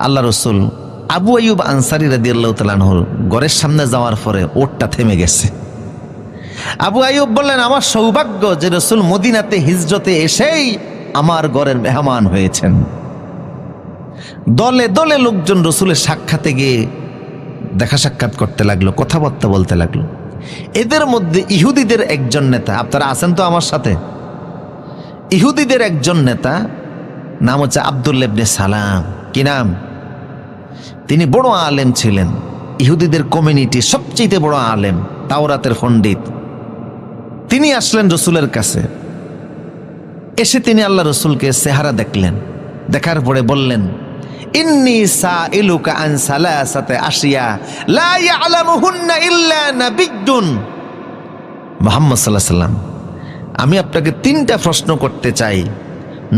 আল্লাহ রসুল আবু আইয়ুব আনসারী রাদিয়াল্লাহু তাআলা আনহুর ঘরের সামনে যাওয়ার পরে ওটটা থেমে গেছে। আবু আইয়ুব বললেন, আমার সৌভাগ্য যে রসুল মদিনাতে হিজরতে এসেই আমার ঘরের মেহমান হয়েছেন। দলে দলে লোকজন রসুলের সাক্ষাতে গিয়ে দেখা সাক্ষাৎ করতে লাগলো, কথাবার্তা বলতে লাগলো। এদের মধ্যে ইহুদিদের একজন নেতা, আপনারা আছেন তো আমার সাথে, ইহুদিদের একজন নেতা নাম হচ্ছে আব্দুল্লাহ ইবনে সালাম। কি নাম? তিনি বড় আলেম ছিলেন, ইহুদিদের কমিউনিটি সবচেয়ে বড় আলেম, তাওরাতের পণ্ডিত। তিনি আসলেন রসুলের কাছে। এসে তিনি আল্লাহ রসুলকে চেহারা দেখলেন, দেখার পরে বললেন, ইন্নী সাইলুকা আন সালাসাতি আশিয়া লা ইয়ালামুহুন্না ইল্লা নাবিয়্যুন। মুহাম্মদ সাল্লাল্লাহু আলাইহি ওয়াসাল্লাম, আমি আপনাকে 3টা প্রশ্ন করতে চাই,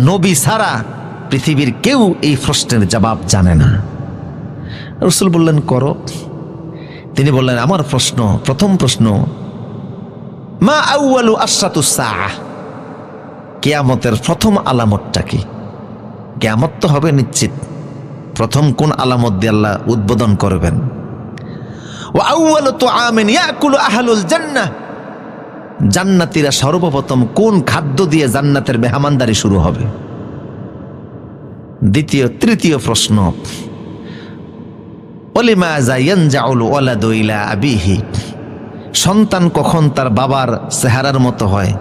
নবী ছাড়া পৃথিবীর কেউ এই প্রশ্নের জবাব জানে না। রসুল বললেন, করো। তিনি বললেন, আমার প্রশ্ন, প্রথম প্রশ্ন, মা আউয়ালু আশরাতুস সাআহ, কিয়ামতের প্রথম আলামতটা কি? কিয়ামত তো হবে নিশ্চিত, প্রথম কোন আলামত দিয়ে আল্লাহ উদ্বোধন করবেন? ওয়া আউয়ালু তুআমিন ইয়াকুলু আহলুল জান্নাহ, জান্নাতীরা সর্বপ্রথম কোন খাদ্য দিয়ে জান্নাতের মেহমানদারি শুরু হবে? তৃতীয় প্রশ্ন, ওলিমাযা ইয়ানজাউল ওয়ালাদু ইলা আবিহি, সন্তান কখন তার বাবার চেহারার মতো হয়,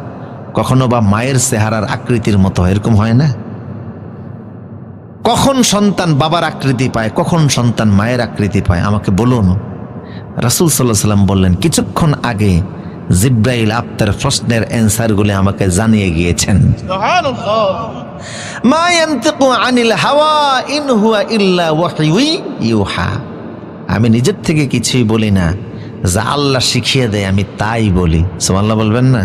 কখনো বা মায়ের চেহারার আকৃতির মতো হয়, এরকম হয় না? কখন সন্তান বাবার আকৃতি পায়, কখন সন্তান মায়ের আকৃতি পায়, আমাকে বলুন। রাসূল সাল্লাল্লাহু আলাইহি ওয়াসাল্লাম বললেন, কিছুক্ষণ আগে জিব্রাইল আপনার প্রশ্নের অ্যান্সারগুলি আমাকে জানিয়ে গিয়েছেন। সুবহানাল্লাহ। মা ইয়ানতিকু আনিল হাওয়া ইন হুয়া ইল্লা ওয়াহয়ু ইউহা, আমি নিজের থেকে কিছুই বলি না, যা আল্লাহ শিখিয়ে দেয় আমি তাই বলি। সুবহানাল্লাহ বলবেন না?